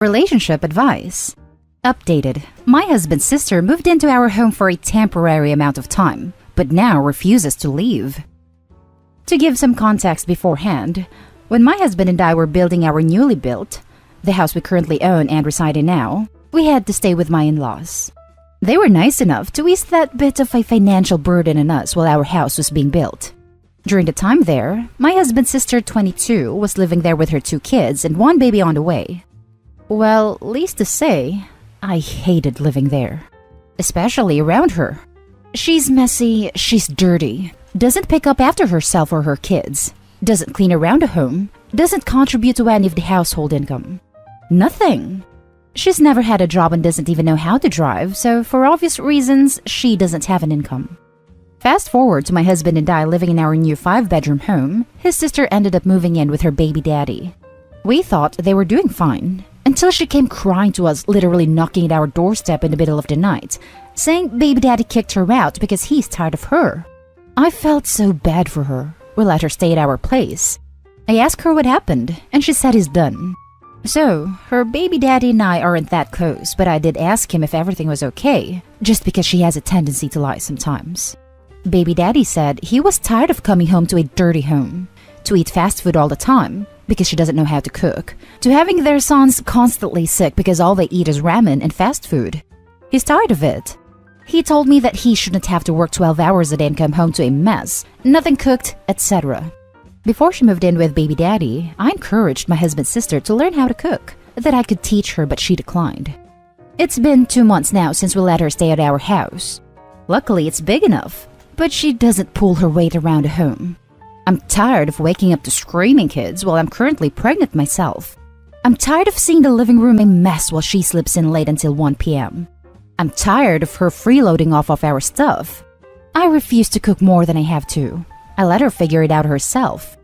Relationship advice. Updated. My husband's sister moved into our home for a temporary amount of time, but now refuses to leave. To give some context beforehand, when my husband and I were building our newly built, the house we currently own and reside in now, we had to stay with my in-laws. They were nice enough to ease that bit of a financial burden on us while our house was being built. During the time there, my husband's sister, 22, was living there with her 2 kids and 1 baby on the way. Well, least to say, I hated living there, especially around her. She's messy, she's dirty, doesn't pick up after herself or her kids, doesn't clean around the home, doesn't contribute to any of the household income. Nothing. She's never had a job and doesn't even know how to drive, so for obvious reasons, she doesn't have an income. Fast forward to my husband and I living in our new 5-bedroom home, his sister ended up moving in with her baby daddy. We thought they were doing fine, until she came crying to us, literally knocking at our doorstep in the middle of the night, saying baby daddy kicked her out because he's tired of her. I felt so bad for her. We let her stay at our place. I asked her what happened, and she said he's done. So, her baby daddy and I aren't that close, but I did ask him if everything was okay, just because she has a tendency to lie sometimes. Baby daddy said he was tired of coming home to a dirty home, to eat fast food all the time, because she doesn't know how to cook, to having their sons constantly sick because all they eat is ramen and fast food. He's tired of it. He told me that he shouldn't have to work 12 hours a day and come home to a mess, nothing cooked, etc. Before she moved in with baby daddy, I encouraged my husband's sister to learn how to cook, that I could teach her, but she declined. It's been 2 months now since we let her stay at our house. Luckily, it's big enough, but she doesn't pull her weight around the home. I'm tired of waking up to screaming kids while I'm currently pregnant myself. I'm tired of seeing the living room a mess while she sleeps in late until 1 p.m. I'm tired of her freeloading off of our stuff. I refuse to cook more than I have to. I let her figure it out herself.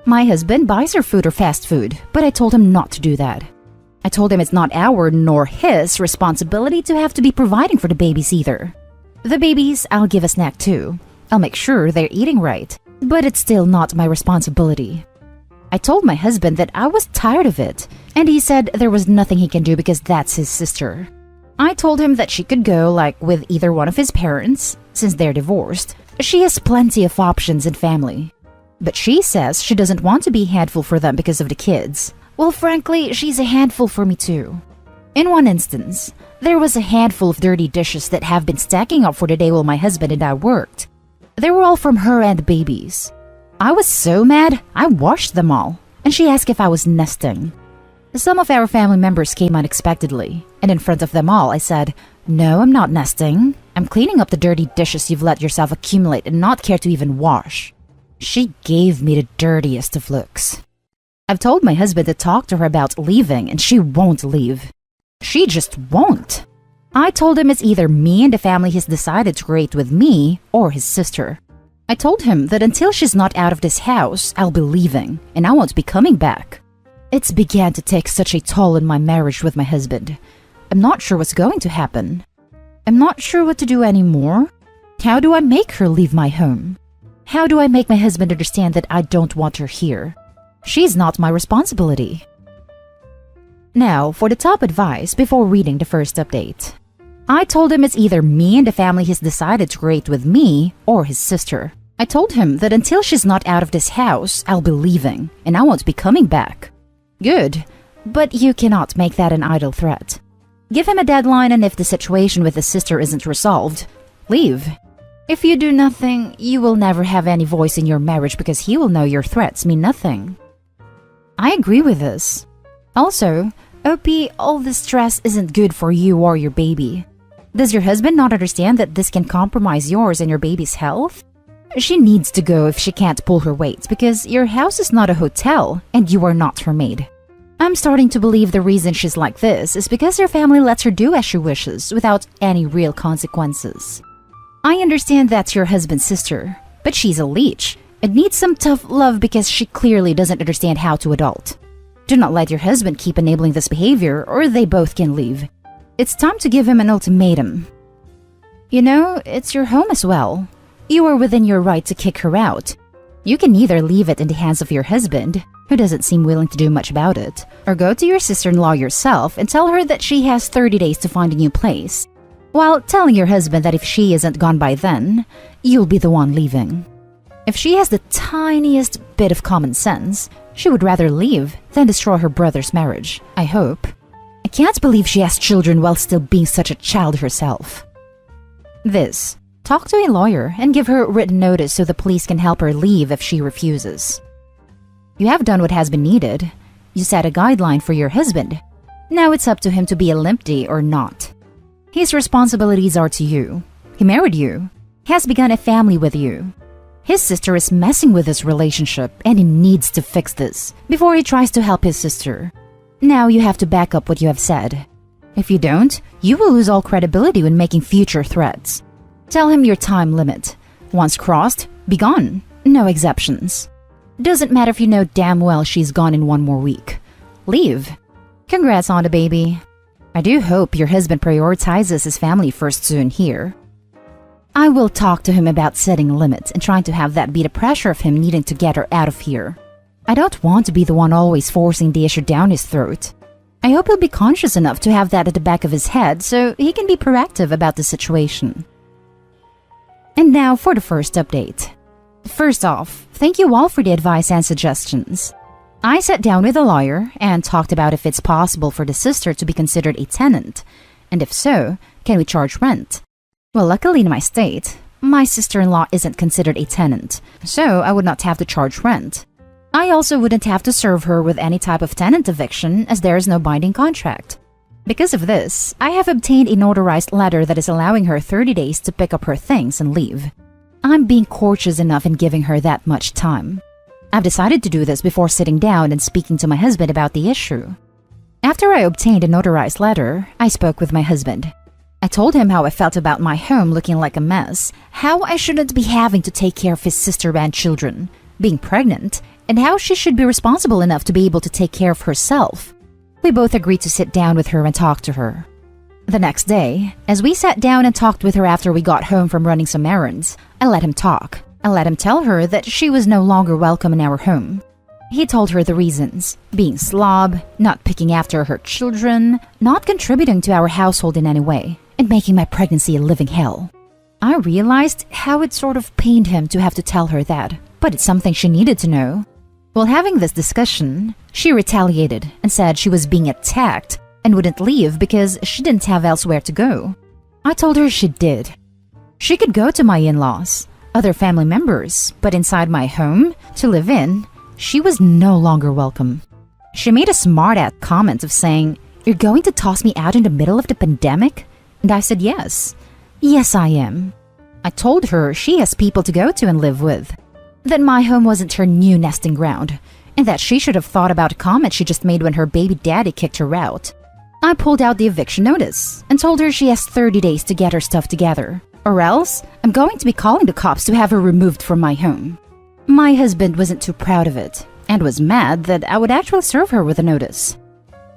My husband buys her food or fast food, but I told him not to do that. I told him it's not our nor his responsibility to have to be providing for the babies either. The babies, I'll give a snack too. I'll make sure they're eating right. But it's still not my responsibility. I told my husband that I was tired of it, and he said there was nothing he can do because that's his sister. I told him that she could go with either one of his parents, since they're divorced. She has plenty of options in family. But she says she doesn't want to be a handful for them because of the kids. Well, frankly, she's a handful for me too. In one instance, there was a handful of dirty dishes that have been stacking up for the day while my husband and I worked. They were all from her and the babies. I was so mad, I washed them all, and she asked if I was nesting. Some of our family members came unexpectedly, and in front of them all I said, "No, I'm not nesting. I'm cleaning up the dirty dishes you've let yourself accumulate and not care to even wash." She gave me the dirtiest of looks. I've told my husband to talk to her about leaving, and she won't leave. She just won't. I told him it's either me and the family he's decided to create with me or his sister. I told him that until she's not out of this house, I'll be leaving and I won't be coming back. It's began to take such a toll on my marriage with my husband. I'm not sure what's going to happen. I'm not sure what to do anymore. How do I make her leave my home? How do I make my husband understand that I don't want her here? She's not my responsibility. Now, for the top advice before reading the first update. I told him it's either me and the family he's decided to create with me or his sister. I told him that until she's not out of this house, I'll be leaving and I won't be coming back. Good, but you cannot make that an idle threat. Give him a deadline, and if the situation with his sister isn't resolved, leave. If you do nothing, you will never have any voice in your marriage because he will know your threats mean nothing. I agree with this. Also, OP, all this stress isn't good for you or your baby. Does your husband not understand that this can compromise yours and your baby's health? She needs to go if she can't pull her weight because your house is not a hotel and you are not her maid. I'm starting to believe the reason she's like this is because her family lets her do as she wishes without any real consequences. I understand that's your husband's sister, but she's a leech and needs some tough love because she clearly doesn't understand how to adult. Do not let your husband keep enabling this behavior or they both can leave. It's time to give him an ultimatum. You know, it's your home as well. You are within your right to kick her out. You can either leave it in the hands of your husband, who doesn't seem willing to do much about it, or go to your sister-in-law yourself and tell her that she has 30 days to find a new place, while telling your husband that if she isn't gone by then, you'll be the one leaving. If she has the tiniest bit of common sense, she would rather leave than destroy her brother's marriage, I hope. I can't believe she has children while still being such a child herself. This. Talk to a lawyer and give her written notice so the police can help her leave if she refuses. You have done what has been needed. You set a guideline for your husband. Now it's up to him to be a limpty or not. His responsibilities are to you. He married you. He has begun a family with you. His sister is messing with this relationship and he needs to fix this before he tries to help his sister. Now you have to back up what you have said. If you don't, you will lose all credibility when making future threats. Tell him your time limit. Once crossed, be gone. No exceptions. Doesn't matter if you know damn well she's gone in 1 more week. Leave. Congrats on the baby. I do hope your husband prioritizes his family first soon here. I will talk to him about setting limits and trying to have that be the pressure of him needing to get her out of here. I don't want to be the one always forcing the issue down his throat. I hope he'll be conscious enough to have that at the back of his head so he can be proactive about the situation. And now for the first update. First off, thank you all for the advice and suggestions. I sat down with a lawyer and talked about if it's possible for the sister to be considered a tenant, and if so, can we charge rent? Well, luckily in my state, my sister-in-law isn't considered a tenant, so I would not have to charge rent. I also wouldn't have to serve her with any type of tenant eviction as there is no binding contract. Because of this, I have obtained a notarized letter that is allowing her 30 days to pick up her things and leave. I'm being courteous enough in giving her that much time. I've decided to do this before sitting down and speaking to my husband about the issue. After I obtained a notarized letter, I spoke with my husband. I told him how I felt about my home looking like a mess, how I shouldn't be having to take care of his sister and children, being pregnant, and how she should be responsible enough to be able to take care of herself. We both agreed to sit down with her and talk to her. The next day, as we sat down and talked with her after we got home from running some errands, I let him talk. I let him tell her that she was no longer welcome in our home. He told her the reasons: being slob, not picking after her children, not contributing to our household in any way, and making my pregnancy a living hell. I realized how it sort of pained him to have to tell her that, but it's something she needed to know. While having this discussion, she retaliated and said she was being attacked and wouldn't leave because she didn't have elsewhere to go. I told her she did. She could go to my in-laws, other family members, but inside my home, to live in, she was no longer welcome. She made a smart-ass comment of saying, "You're going to toss me out in the middle of the pandemic?" And I said yes. Yes, I am. I told her she has people to go to and live with, that my home wasn't her new nesting ground, and that she should have thought about a comment she just made when her baby daddy kicked her out. I pulled out the eviction notice and told her she has 30 days to get her stuff together, or else I'm going to be calling the cops to have her removed from my home. My husband wasn't too proud of it and was mad that I would actually serve her with a notice.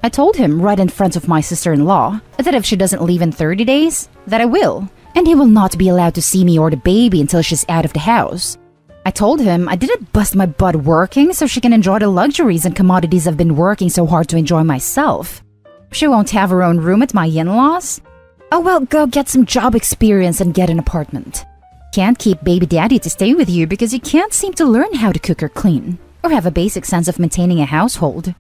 I told him right in front of my sister-in-law that if she doesn't leave in 30 days, that I will, and he will not be allowed to see me or the baby until she's out of the house. I told him I didn't bust my butt working so she can enjoy the luxuries and commodities I've been working so hard to enjoy myself. She won't have her own room at my in-laws? Oh well, go get some job experience and get an apartment. Can't keep baby daddy to stay with you because you can't seem to learn how to cook or clean, or have a basic sense of maintaining a household.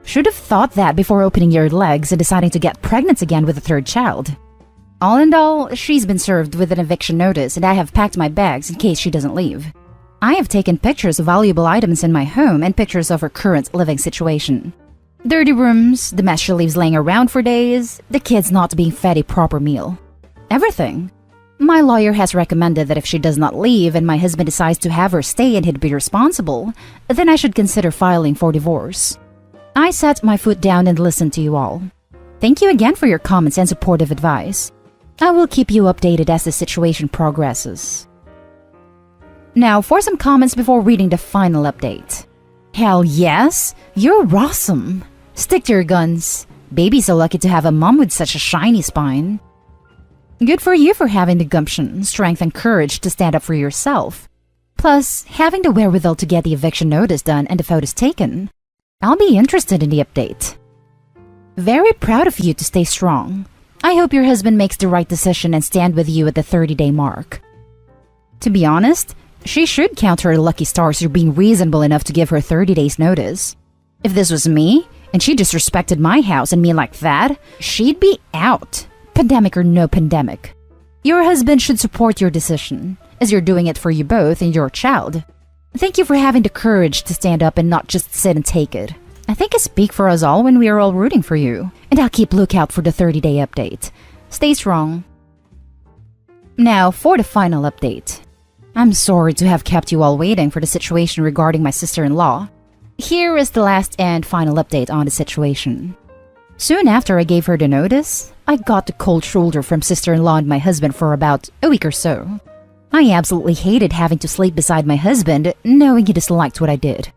Should have thought that before opening your legs and deciding to get pregnant again with a third child. All in all, she's been served with an eviction notice and I have packed my bags in case she doesn't leave. I have taken pictures of valuable items in my home and pictures of her current living situation. Dirty rooms, the mess she leaves laying around for days, the kids not being fed a proper meal. Everything. My lawyer has recommended that if she does not leave and my husband decides to have her stay and he'd be responsible, then I should consider filing for divorce. I set my foot down and listened to you all. Thank you again for your comments and supportive advice. I will keep you updated as the situation progresses. Now for some comments before reading the final update. Hell yes! You're awesome! Stick to your guns. Baby's so lucky to have a mom with such a shiny spine. Good for you for having the gumption, strength, and courage to stand up for yourself. Plus, having the wherewithal to get the eviction notice done and the photos taken. I'll be interested in the update. Very proud of you to stay strong. I hope your husband makes the right decision and stand with you at the 30-day mark. To be honest, she should count her lucky stars for being reasonable enough to give her 30 days notice. If this was me, and she disrespected my house and me like that, she'd be out. Pandemic or no pandemic. Your husband should support your decision, as you're doing it for you both and your child. Thank you for having the courage to stand up and not just sit and take it. I think I speak for us all when we are all rooting for you, and I'll keep lookout for the 30-day update. Stay strong. Now for the final update. I'm sorry to have kept you all waiting for the situation regarding my sister-in-law. Here is the last and final update on the situation. Soon after I gave her the notice, I got the cold shoulder from sister-in-law and my husband for about a week or so. I absolutely hated having to sleep beside my husband, knowing he disliked what I did.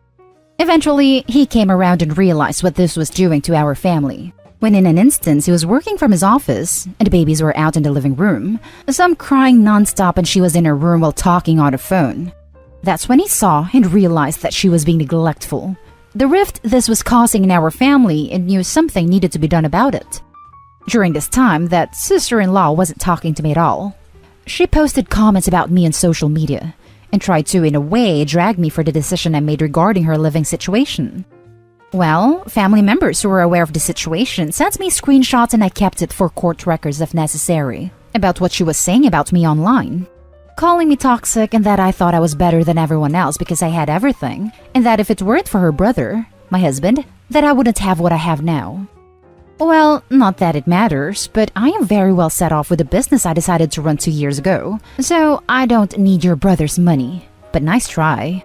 Eventually, he came around and realized what this was doing to our family. When in an instance he was working from his office, and the babies were out in the living room, some crying non-stop and she was in her room while talking on the phone. That's when he saw and realized that she was being neglectful. The rift this was causing in our family and knew something needed to be done about it. During this time, that sister-in-law wasn't talking to me at all. She posted comments about me on social media and tried to, in a way, drag me for the decision I made regarding her living situation. Well, family members who were aware of the situation sent me screenshots and I kept it for court records if necessary, about what she was saying about me online. Calling me toxic and that I thought I was better than everyone else because I had everything, and that if it weren't for her brother, my husband, that I wouldn't have what I have now. Well, not that it matters, but I am very well set off with the business I decided to run 2 years ago, so I don't need your brother's money. But nice try.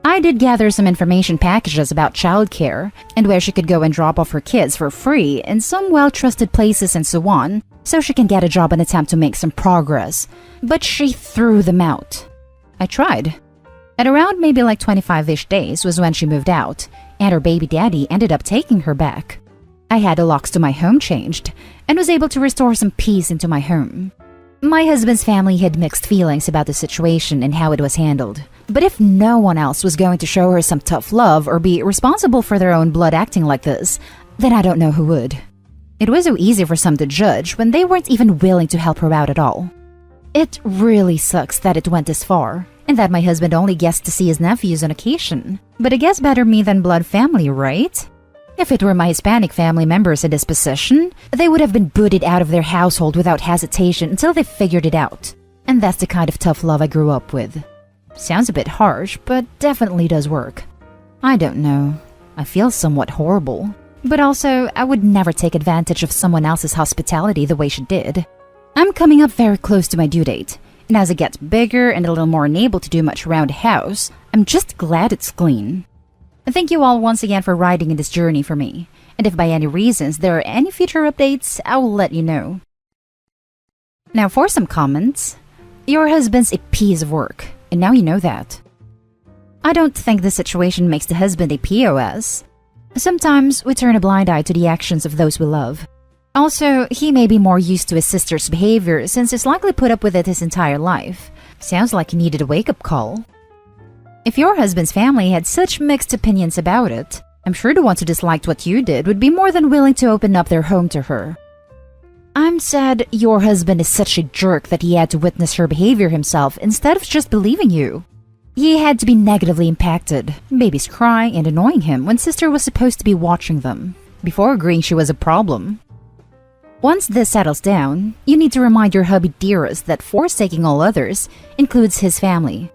I did gather some information packages about childcare and where she could go and drop off her kids for free in some well-trusted places and so on, so she can get a job and attempt to make some progress. But she threw them out. I tried. At around maybe like 25-ish days was when she moved out, and her baby daddy ended up taking her back. I had the locks to my home changed and was able to restore some peace into my home. My husband's family had mixed feelings about the situation and how it was handled. But if no one else was going to show her some tough love or be responsible for their own blood acting like this, then I don't know who would. It was so easy for some to judge when they weren't even willing to help her out at all. It really sucks that it went this far, and that my husband only gets to see his nephews on occasion. But I guess better me than blood family, right? If it were my Hispanic family members in this position, they would have been booted out of their household without hesitation until they figured it out. And that's the kind of tough love I grew up with. Sounds a bit harsh, but definitely does work. I don't know. I feel somewhat horrible. But also, I would never take advantage of someone else's hospitality the way she did. I'm coming up very close to my due date, and as it gets bigger and a little more unable to do much around the house, I'm just glad it's clean. Thank you all once again for riding in this journey for me, and if by any reasons there are any future updates, I will let you know. Now for some comments. Your husband's a piece of work, and now you know that. I don't think this situation makes the husband a POS. Sometimes we turn a blind eye to the actions of those we love. Also, he may be more used to his sister's behavior since he's likely put up with it his entire life. Sounds like he needed a wake-up call. If your husband's family had such mixed opinions about it, I'm sure the ones who disliked what you did would be more than willing to open up their home to her. I'm sad your husband is such a jerk that he had to witness her behavior himself instead of just believing you. He had to be negatively impacted, babies crying and annoying him when sister was supposed to be watching them, before agreeing she was a problem. Once this settles down, you need to remind your hubby dearest that forsaking all others includes his family.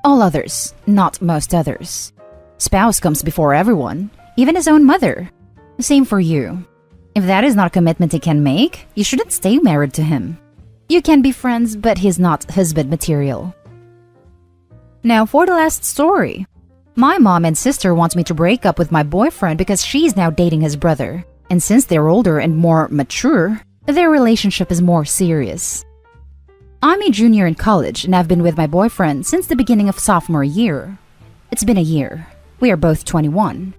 All others, not most others. Spouse comes before everyone, even his own mother. Same for you. If that is not a commitment he can make, you shouldn't stay married to him. You can be friends, but he's not husband material. Now for the last story. My mom and sister want me to break up with my boyfriend because she's now dating his brother. And since they're older and more mature, their relationship is more serious. I'm a junior in college and I've been with my boyfriend since the beginning of sophomore year. It's been a year. We are both 21.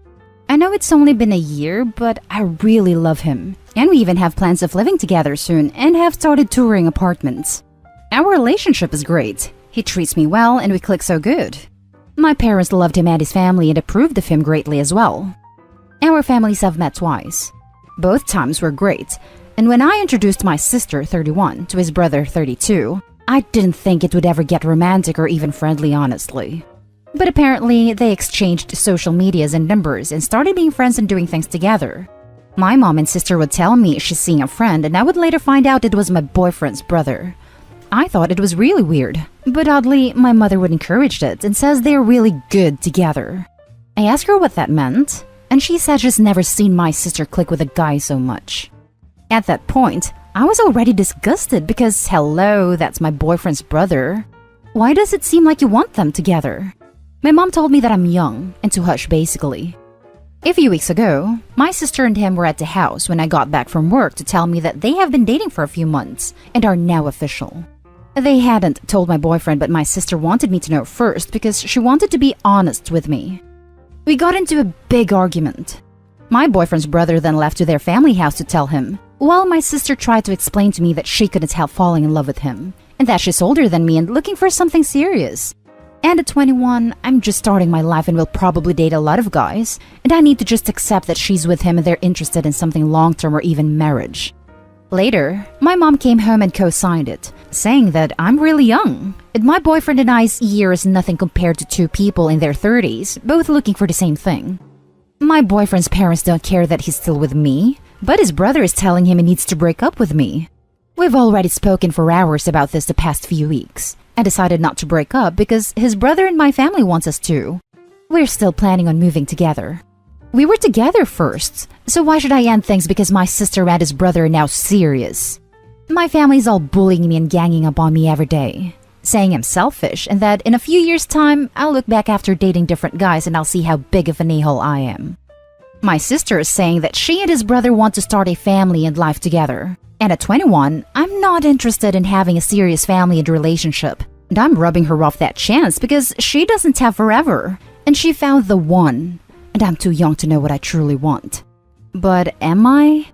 I know it's only been a year, but I really love him. And we even have plans of living together soon and have started touring apartments. Our relationship is great. He treats me well and we click so good. My parents loved him and his family and approved of him greatly as well. Our families have met twice. Both times were great, and when I introduced my sister, 31, to his brother, 32, I didn't think it would ever get romantic or even friendly, honestly. But apparently, they exchanged social medias and numbers and started being friends and doing things together. My mom and sister would tell me she's seeing a friend, and I would later find out it was my boyfriend's brother. I thought it was really weird, but oddly, my mother would encourage it and says they're really good together. I asked her what that meant, and she said she's never seen my sister click with a guy so much. At that point, I was already disgusted because, hello, that's my boyfriend's brother. Why does it seem like you want them together? My mom told me that I'm young and to hush basically. A few weeks ago, my sister and him were at the house when I got back from work to tell me that they have been dating for a few months and are now official. They hadn't told my boyfriend, but my sister wanted me to know first because she wanted to be honest with me. We got into a big argument. My boyfriend's brother then left to their family house to tell him, while my sister tried to explain to me that she couldn't help falling in love with him, and that she's older than me and looking for something serious. And at 21, I'm just starting my life and will probably date a lot of guys, and I need to just accept that she's with him and they're interested in something long-term or even marriage. Later, my mom came home and co-signed it, saying that I'm really young, and my boyfriend and I's year is nothing compared to two people in their 30s, both looking for the same thing. My boyfriend's parents don't care that he's still with me, but his brother is telling him he needs to break up with me. We've already spoken for hours about this the past few weeks, and decided not to break up because his brother and my family wants us to. We're still planning on moving together. We were together first, so why should I end things because my sister and his brother are now serious? My family's all bullying me and ganging up on me every day, saying I'm selfish and that in a few years' time, I'll look back after dating different guys and I'll see how big of an a-hole I am. My sister is saying that she and his brother want to start a family and life together. And at 21, I'm not interested in having a serious family and relationship. And I'm rubbing her off that chance because she doesn't have forever. And she found the one. And I'm too young to know what I truly want. But am I?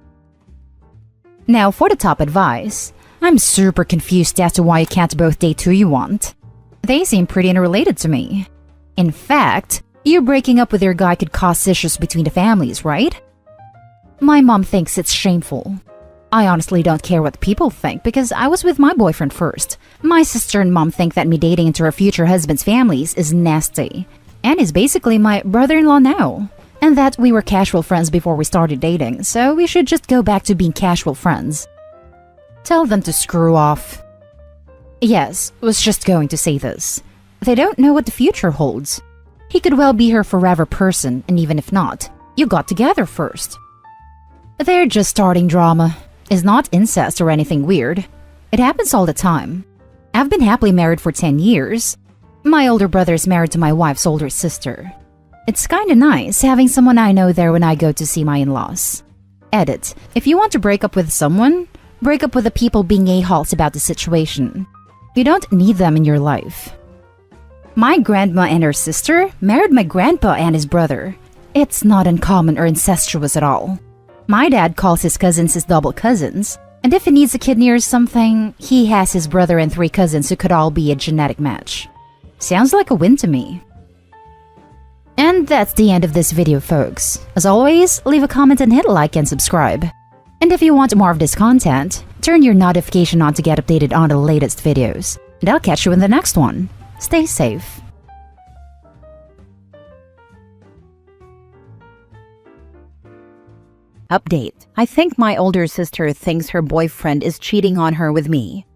Now for the top advice. I'm super confused as to why you can't both date who you want. They seem pretty unrelated to me. In fact, you breaking up with your guy could cause issues between the families, right? My mom thinks it's shameful. I honestly don't care what people think because I was with my boyfriend first. My sister and mom think that me dating into her future husband's families is nasty. And he's basically my brother-in-law now. And that we were casual friends before we started dating, so we should just go back to being casual friends. Tell them to screw off. Yes, was just going to say this. They don't know what the future holds. He could well be her forever person, and even if not, you got together first. They're just starting drama. It's not incest or anything weird. It happens all the time. I've been happily married for 10 years. My older brother is married to my wife's older sister. It's kinda nice having someone I know there when I go to see my in-laws. Edit. If you want to break up with someone, break up with the people being a-holes about the situation. You don't need them in your life. My grandma and her sister married my grandpa and his brother. It's not uncommon or incestuous at all. My dad calls his cousins his double cousins, and if he needs a kidney or something, he has his brother and 3 cousins who could all be a genetic match. Sounds like a win to me. And that's the end of this video, folks. As always, leave a comment and hit like and subscribe. And if you want more of this content, turn your notification on to get updated on the latest videos. And I'll catch you in the next one. Stay safe. Update. I think my older sister thinks her boyfriend is cheating on her with me.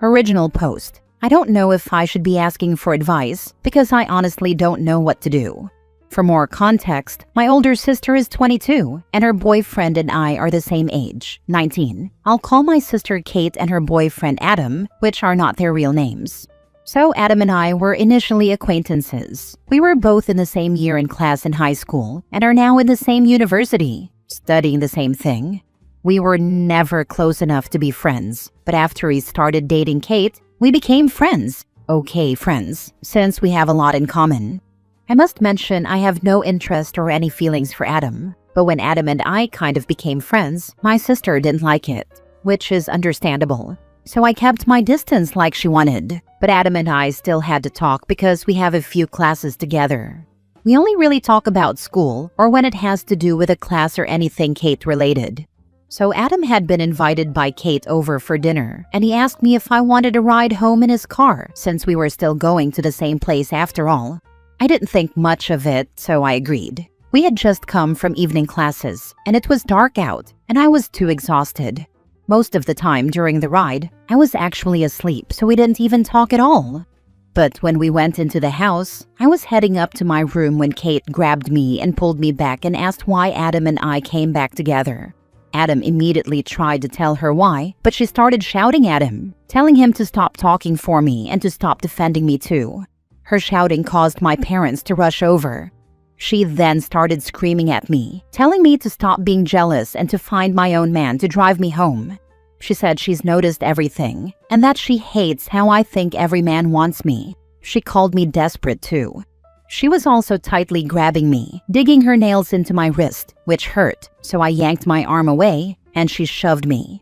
Original post. I don't know if I should be asking for advice because I honestly don't know what to do. For more context, my older sister is 22 and her boyfriend and I are the same age, 19. I'll call my sister Kate and her boyfriend Adam, which are not their real names. So Adam and I were initially acquaintances. We were both in the same year in class in high school and are now in the same university, studying the same thing. We were never close enough to be friends, but after he started dating Kate, we became friends. Okay, friends, since we have a lot in common. I must mention I have no interest or any feelings for Adam, but when Adam and I kind of became friends, my sister didn't like it, which is understandable. so I kept my distance like she wanted. But Adam and I still had to talk because we have a few classes together. We only really talk about school or when it has to do with a class or anything Kate related. So Adam had been invited by Kate over for dinner, and he asked me if I wanted a ride home in his car since we were still going to the same place after all. I didn't think much of it, so I agreed. We had just come from evening classes, and it was dark out, and I was too exhausted. Most of the time during the ride, I was actually asleep, so we didn't even talk at all. But when we went into the house, I was heading up to my room when Kate grabbed me and pulled me back and asked why Adam and I came back together. Adam immediately tried to tell her why, but she started shouting at him, telling him to stop talking for me and to stop defending me too. Her shouting caused my parents to rush over. She then started screaming at me, telling me to stop being jealous and to find my own man to drive me home. She said she's noticed everything and that she hates how I think every man wants me. She called me desperate too. She was also tightly grabbing me, digging her nails into my wrist, which hurt, so I yanked my arm away and she shoved me.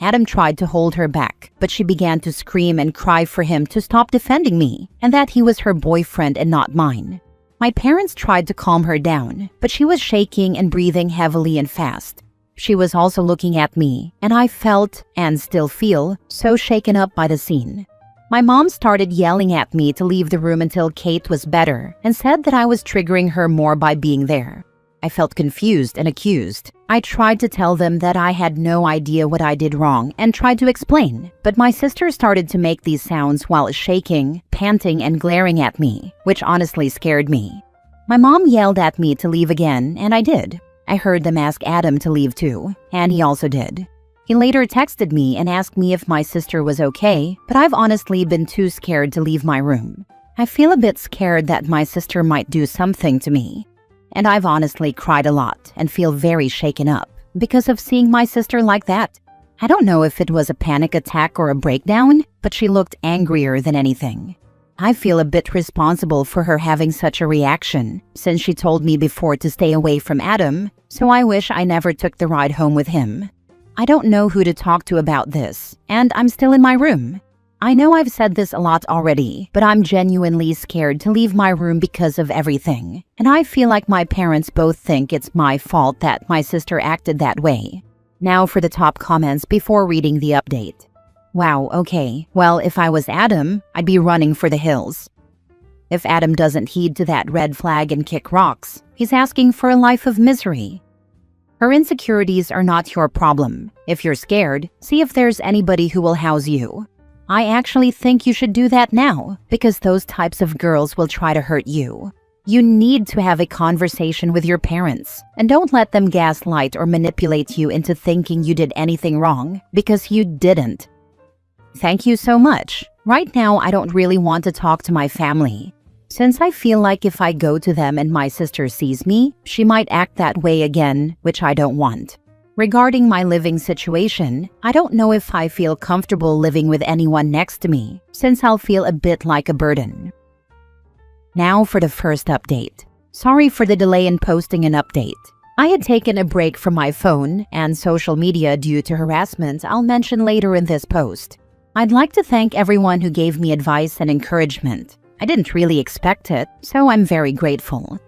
Adam tried to hold her back, but she began to scream and cry for him to stop defending me and that he was her boyfriend and not mine. My parents tried to calm her down, but she was shaking and breathing heavily and fast. She was also looking at me, and I felt, and still feel, so shaken up by the scene. My mom started yelling at me to leave the room until Kate was better and said that I was triggering her more by being there. I felt confused and accused. I tried to tell them that I had no idea what I did wrong and tried to explain, but my sister started to make these sounds while shaking, panting, and glaring at me, which honestly scared me. My mom yelled at me to leave again, and I did. I heard them ask Adam to leave too, and he also did. He later texted me and asked me if my sister was okay, but I've honestly been too scared to leave my room. I feel a bit scared that my sister might do something to me. And I've honestly cried a lot and feel very shaken up because of seeing my sister like that. I don't know if it was a panic attack or a breakdown, but she looked angrier than anything. I feel a bit responsible for her having such a reaction since she told me before to stay away from Adam, so I wish I never took the ride home with him. I don't know who to talk to about this, and I'm still in my room. I know I've said this a lot already, but I'm genuinely scared to leave my room because of everything, and I feel like my parents both think it's my fault that my sister acted that way. Now for the top comments before reading the update. Wow, okay, well, if I was Adam, I'd be running for the hills. If Adam doesn't heed to that red flag and kick rocks, he's asking for a life of misery. Her insecurities are not your problem. If you're scared, see if there's anybody who will house you. I actually think you should do that now, because those types of girls will try to hurt you. You need to have a conversation with your parents, and don't let them gaslight or manipulate you into thinking you did anything wrong, because you didn't. Thank you so much. Right now, I don't really want to talk to my family, since I feel like if I go to them and my sister sees me, she might act that way again, which I don't want. Regarding my living situation, I don't know if I feel comfortable living with anyone next to me, since I'll feel a bit like a burden. Now for the first update. Sorry for the delay in posting an update. I had taken a break from my phone and social media due to harassment I'll mention later in this post. I'd like to thank everyone who gave me advice and encouragement. I didn't really expect it, so I'm very grateful.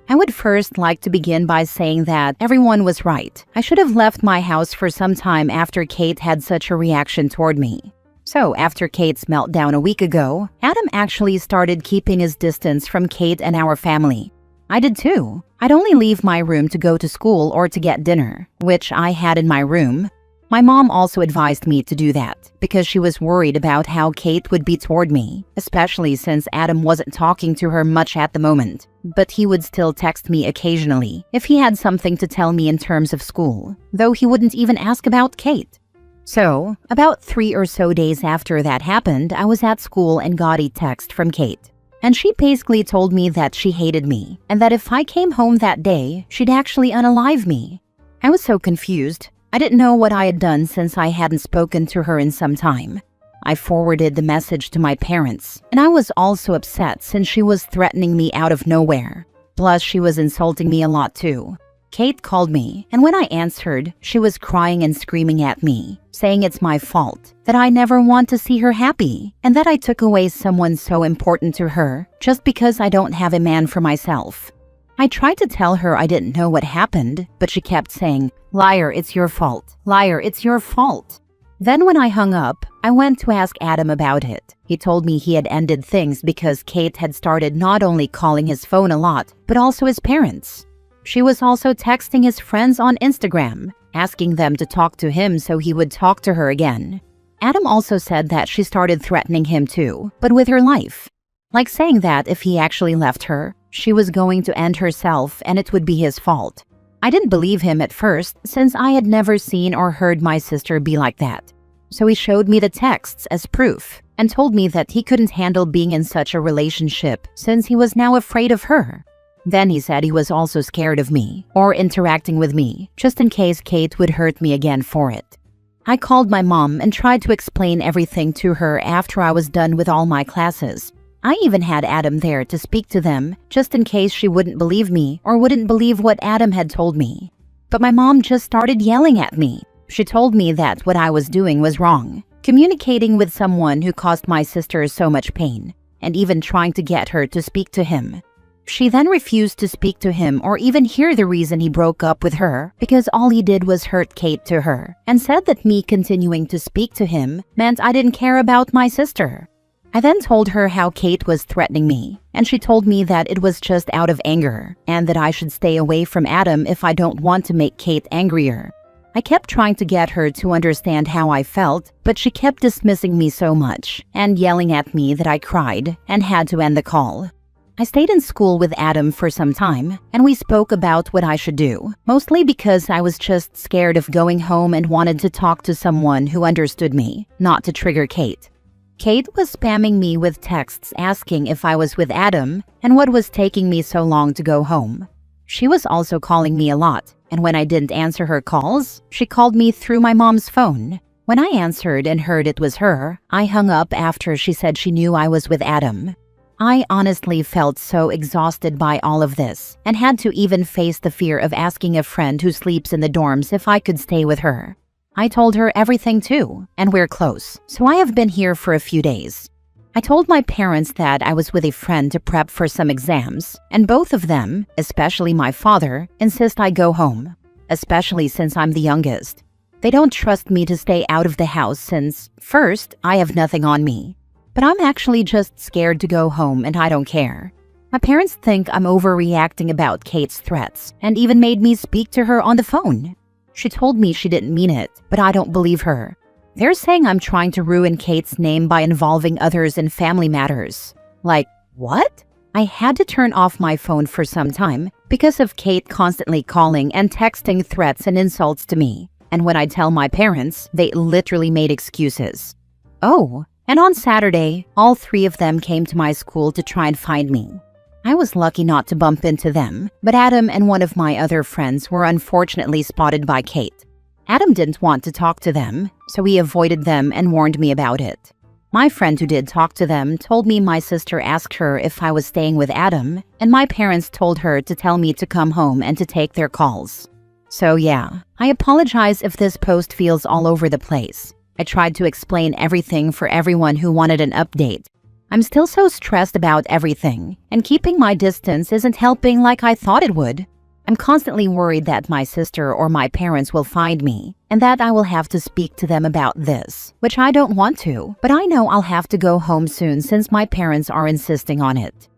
I would first like to begin by saying that everyone was right. I should have left my house for some time after Kate had such a reaction toward me. So after Kate's meltdown a week ago, Adam actually started keeping his distance from Kate and our family. I did too. I'd only leave my room to go to school or to get dinner, which I had in my room. My mom also advised me to do that because she was worried about how Kate would be toward me, especially since Adam wasn't talking to her much at the moment. But he would still text me occasionally if he had something to tell me in terms of school, though he wouldn't even ask about Kate. So, about 3 or so days after that happened, I was at school and got a text from Kate. And she basically told me that she hated me and that if I came home that day, she'd actually unalive me. I was so confused. I didn't know what I had done since I hadn't spoken to her in some time. I forwarded the message to my parents, and I was also upset since she was threatening me out of nowhere. Plus, she was insulting me a lot too. Kate called me, and when I answered, she was crying and screaming at me, saying it's my fault, that I never want to see her happy, and that I took away someone so important to her just because I don't have a man for myself. I tried to tell her I didn't know what happened, but she kept saying, "Liar, it's your fault. Liar, it's your fault." Then when I hung up, I went to ask Adam about it. He told me he had ended things because Kate had started not only calling his phone a lot, but also his parents. She was also texting his friends on Instagram, asking them to talk to him so he would talk to her again. Adam also said that she started threatening him too, but with her life. Like saying that if he actually left her, she was going to end herself and it would be his fault. I didn't believe him at first since I had never seen or heard my sister be like that. So he showed me the texts as proof and told me that he couldn't handle being in such a relationship since he was now afraid of her. Then he said he was also scared of me or interacting with me just in case Kate would hurt me again for it. I called my mom and tried to explain everything to her after I was done with all my classes. I even had Adam there to speak to them just in case she wouldn't believe me or wouldn't believe what Adam had told me. But my mom just started yelling at me. She told me that what I was doing was wrong, communicating with someone who caused my sister so much pain, and even trying to get her to speak to him. She then refused to speak to him or even hear the reason he broke up with her because all he did was hurt Kate to her, and said that me continuing to speak to him meant I didn't care about my sister. I then told her how Kate was threatening me, and she told me that it was just out of anger and that I should stay away from Adam if I don't want to make Kate angrier. I kept trying to get her to understand how I felt, but she kept dismissing me so much and yelling at me that I cried and had to end the call. I stayed in school with Adam for some time, and we spoke about what I should do, mostly because I was just scared of going home and wanted to talk to someone who understood me, not to trigger Kate. Kate was spamming me with texts asking if I was with Adam and what was taking me so long to go home. She was also calling me a lot, and when I didn't answer her calls, she called me through my mom's phone. When I answered and heard it was her, I hung up after she said she knew I was with Adam. I honestly felt so exhausted by all of this and had to even face the fear of asking a friend who sleeps in the dorms if I could stay with her. I told her everything too, and we're close, so I have been here for a few days. I told my parents that I was with a friend to prep for some exams, and both of them, especially my father, insist I go home, especially since I'm the youngest. They don't trust me to stay out of the house since, first, I have nothing on me. But I'm actually just scared to go home and I don't care. My parents think I'm overreacting about Kate's threats and even made me speak to her on the phone. She told me she didn't mean it, but I don't believe her. They're saying I'm trying to ruin Kate's name by involving others in family matters. Like, what? I had to turn off my phone for some time because of Kate constantly calling and texting threats and insults to me. And when I tell my parents, they literally made excuses. Oh. And on Saturday, all three of them came to my school to try and find me. I was lucky not to bump into them, but Adam and one of my other friends were unfortunately spotted by Kate. Adam didn't want to talk to them, so he avoided them and warned me about it. My friend who did talk to them told me my sister asked her if I was staying with Adam, and my parents told her to tell me to come home and to take their calls. So yeah, I apologize if this post feels all over the place. I tried to explain everything for everyone who wanted an update. I'm still so stressed about everything, and keeping my distance isn't helping like I thought it would. I'm constantly worried that my sister or my parents will find me, and that I will have to speak to them about this, which I don't want to, but I know I'll have to go home soon since my parents are insisting on it.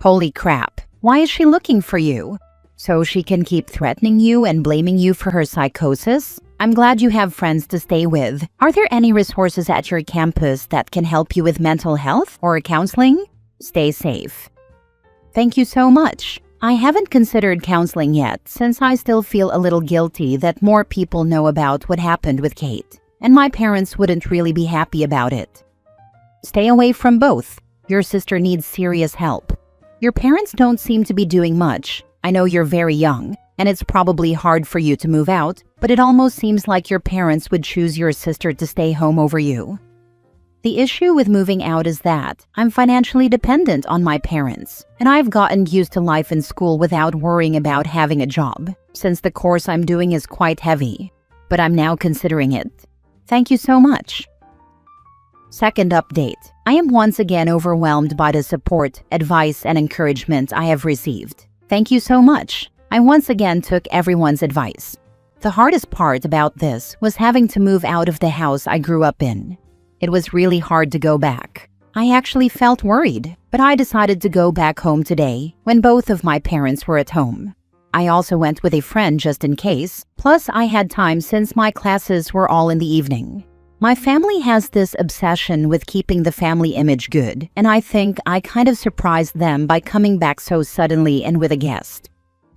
Holy crap, why is she looking for you? So she can keep threatening you and blaming you for her psychosis? I'm glad you have friends to stay with. Are there any resources at your campus that can help you with mental health or counseling? Stay safe. Thank you so much. I haven't considered counseling yet since I still feel a little guilty that more people know about what happened with Kate, and my parents wouldn't really be happy about it. Stay away from both. Your sister needs serious help. Your parents don't seem to be doing much. I know you're very young, and it's probably hard for you to move out, but it almost seems like your parents would choose your sister to stay home over you. The issue with moving out is that I'm financially dependent on my parents, and I've gotten used to life in school without worrying about having a job, since the course I'm doing is quite heavy. But I'm now considering it. Thank you so much. Second update. I am once again overwhelmed by the support, advice, and encouragement I have received. Thank you so much. I once again took everyone's advice. The hardest part about this was having to move out of the house I grew up in. It was really hard to go back. I actually felt worried, but I decided to go back home today when both of my parents were at home. I also went with a friend just in case, plus I had time since my classes were all in the evening. My family has this obsession with keeping the family image good, and I think I kind of surprised them by coming back so suddenly and with a guest.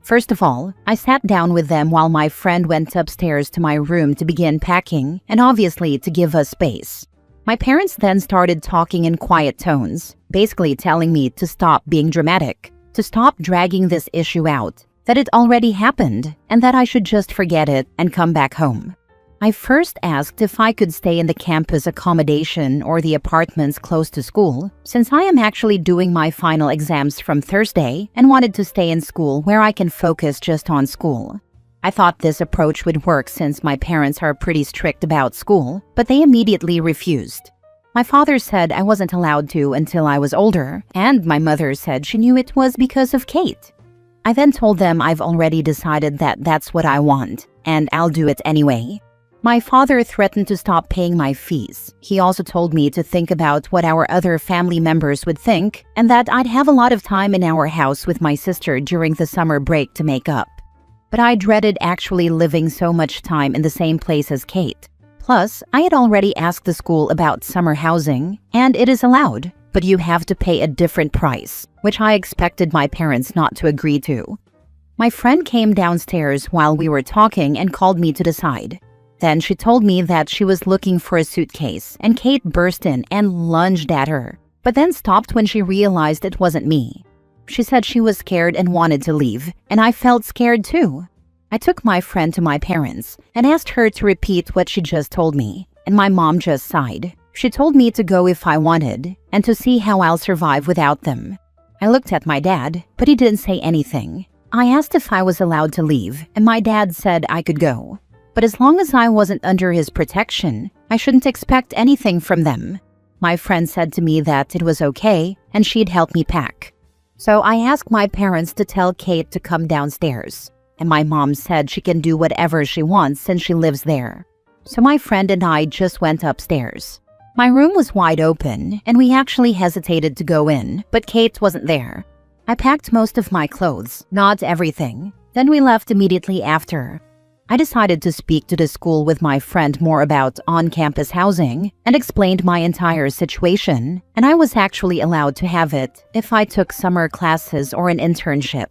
First of all, I sat down with them while my friend went upstairs to my room to begin packing and obviously to give us space. My parents then started talking in quiet tones, basically telling me to stop being dramatic, to stop dragging this issue out, that it already happened, and that I should just forget it and come back home. I first asked if I could stay in the campus accommodation or the apartments close to school, since I am actually doing my final exams from Thursday and wanted to stay in school where I can focus just on school. I thought this approach would work since my parents are pretty strict about school, but they immediately refused. My father said I wasn't allowed to until I was older, and my mother said she knew it was because of Kate. I then told them I've already decided that that's what I want, and I'll do it anyway. My father threatened to stop paying my fees. He also told me to think about what our other family members would think, and that I'd have a lot of time in our house with my sister during the summer break to make up. But I dreaded actually living so much time in the same place as Kate. Plus, I had already asked the school about summer housing, and it is allowed, but you have to pay a different price, which I expected my parents not to agree to. My friend came downstairs while we were talking and called me to the side. Then she told me that she was looking for a suitcase, and Kate burst in and lunged at her, but then stopped when she realized it wasn't me. She said she was scared and wanted to leave, and I felt scared too. I took my friend to my parents and asked her to repeat what she just told me, and my mom just sighed. She told me to go if I wanted, and to see how I'll survive without them. I looked at my dad, but he didn't say anything. I asked if I was allowed to leave, and my dad said I could go. But as long as I wasn't under his protection, I shouldn't expect anything from them. My friend said to me that it was okay, and she'd help me pack. So I asked my parents to tell Kate to come downstairs, and my mom said she can do whatever she wants since she lives there. So my friend and I just went upstairs. My room was wide open, and we actually hesitated to go in, but Kate wasn't there. I packed most of my clothes, not everything. Then we left immediately after. I decided to speak to the school with my friend more about on-campus housing and explained my entire situation, and I was actually allowed to have it if I took summer classes or an internship.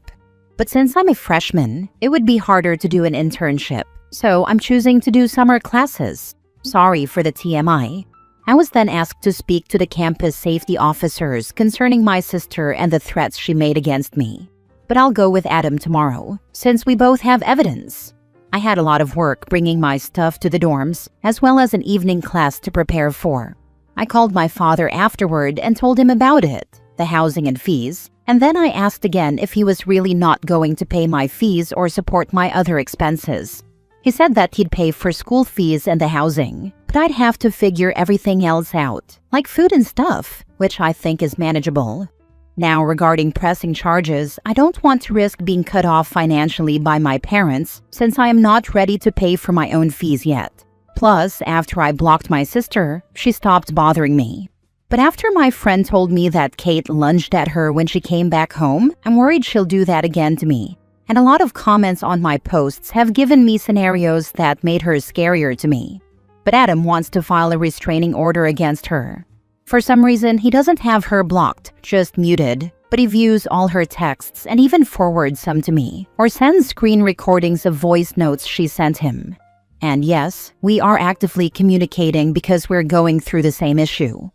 But since I'm a freshman, it would be harder to do an internship, so I'm choosing to do summer classes. Sorry for the TMI. I was then asked to speak to the campus safety officers concerning my sister and the threats she made against me. But I'll go with Adam tomorrow, since we both have evidence. I had a lot of work bringing my stuff to the dorms, as well as an evening class to prepare for. I called my father afterward and told him about it, the housing and fees, and then I asked again if he was really not going to pay my fees or support my other expenses. He said that he'd pay for school fees and the housing, but I'd have to figure everything else out, like food and stuff, which I think is manageable. Now, regarding pressing charges, I don't want to risk being cut off financially by my parents since I am not ready to pay for my own fees yet. Plus, after I blocked my sister, she stopped bothering me. But after my friend told me that Kate lunged at her when she came back home, I'm worried she'll do that again to me. And a lot of comments on my posts have given me scenarios that made her scarier to me. But Adam wants to file a restraining order against her. For some reason, he doesn't have her blocked, just muted, but he views all her texts and even forwards some to me, or sends screen recordings of voice notes she sent him. And yes, we are actively communicating because we're going through the same issue.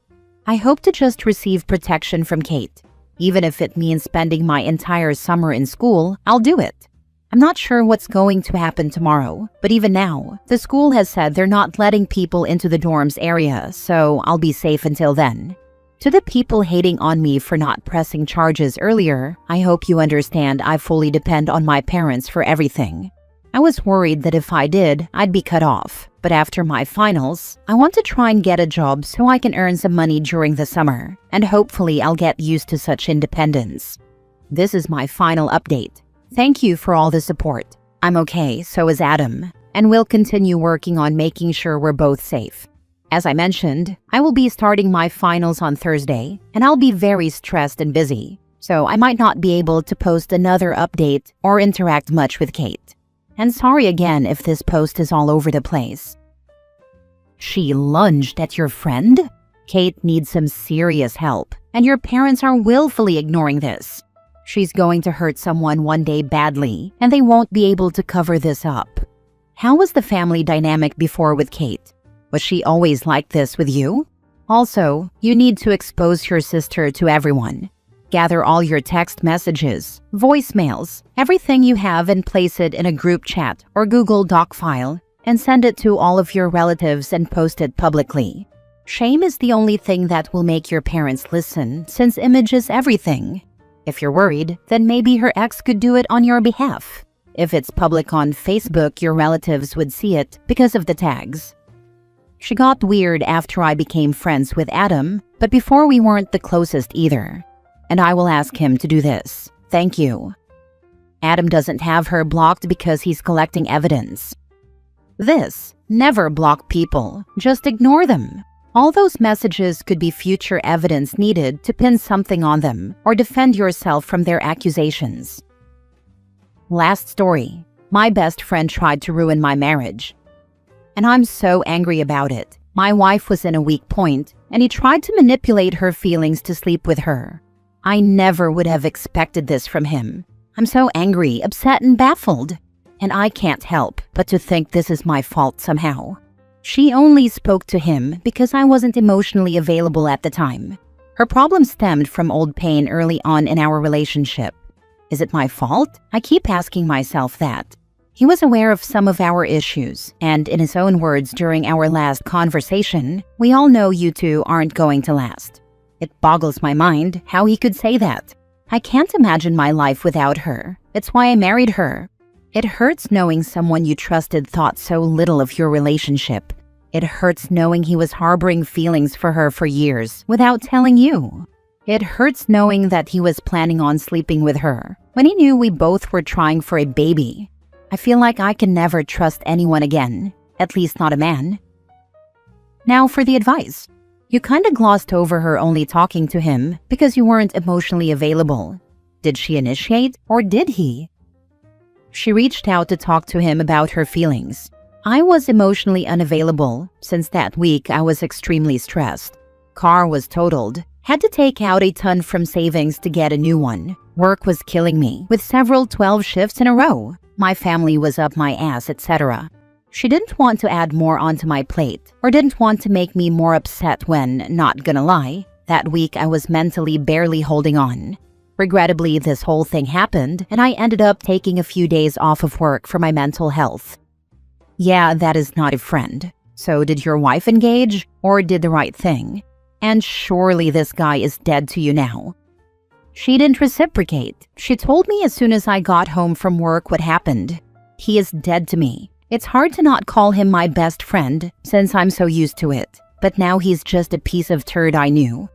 I hope to just receive protection from Kate. Even if it means spending my entire summer in school, I'll do it. I'm not sure what's going to happen tomorrow, but even now, the school has said they're not letting people into the dorms area, so I'll be safe until then. To the people hating on me for not pressing charges earlier, I hope you understand I fully depend on my parents for everything. I was worried that if I did, I'd be cut off, but after my finals, I want to try and get a job so I can earn some money during the summer, and hopefully I'll get used to such independence. This is my final update. Thank you for all the support. I'm okay, so is Adam, and we'll continue working on making sure we're both safe. As I mentioned, I will be starting my finals on Thursday, and I'll be very stressed and busy, so I might not be able to post another update or interact much with Kate. And sorry again if this post is all over the place. She lunged at your friend? Kate needs some serious help, and your parents are willfully ignoring this. She's going to hurt someone one day badly, and they won't be able to cover this up. How was the family dynamic before with Kate? Was she always like this with you? Also, you need to expose your sister to everyone. Gather all your text messages, voicemails, everything you have and place it in a group chat or Google Doc file and send it to all of your relatives and post it publicly. Shame is the only thing that will make your parents listen since image is everything. If you're worried, then maybe her ex could do it on your behalf. If it's public on Facebook, your relatives would see it because of the tags. She got weird after I became friends with Adam, but before we weren't the closest either. And I will ask him to do this. Thank you. Adam doesn't have her blocked because he's collecting evidence. Never block people, just ignore them. All those messages could be future evidence needed to pin something on them or defend yourself from their accusations. Last story. My best friend tried to ruin my marriage. And I'm so angry about it. My wife was in a weak point, and he tried to manipulate her feelings to sleep with her. I never would have expected this from him. I'm so angry, upset, and baffled. And I can't help but to think this is my fault somehow. She only spoke to him because I wasn't emotionally available at the time. Her problem stemmed from old pain early on in our relationship. Is it my fault? I keep asking myself that. He was aware of some of our issues, and in his own words during our last conversation, we all know you two aren't going to last. It boggles my mind how he could say that. I can't imagine my life without her. It's why I married her. It hurts knowing someone you trusted thought so little of your relationship. It hurts knowing he was harboring feelings for her for years without telling you. It hurts knowing that he was planning on sleeping with her when he knew we both were trying for a baby. I feel like I can never trust anyone again, at least not a man. Now for the advice. You kinda glossed over her only talking to him because you weren't emotionally available. Did she initiate or did he? She reached out to talk to him about her feelings. I was emotionally unavailable since that week I was extremely stressed. Car was totaled. Had to take out a ton from savings to get a new one. Work was killing me with several 12 shifts in a row. My family was up my ass, etc. She didn't want to add more onto my plate or didn't want to make me more upset when, not gonna lie, that week I was mentally barely holding on. Regrettably, this whole thing happened and I ended up taking a few days off of work for my mental health. Yeah, that is not a friend. So did your wife engage or did the right thing? And surely this guy is dead to you now. She didn't reciprocate. She told me as soon as I got home from work what happened. He is dead to me. It's hard to not call him my best friend since I'm so used to it. But now he's just a piece of turd I knew.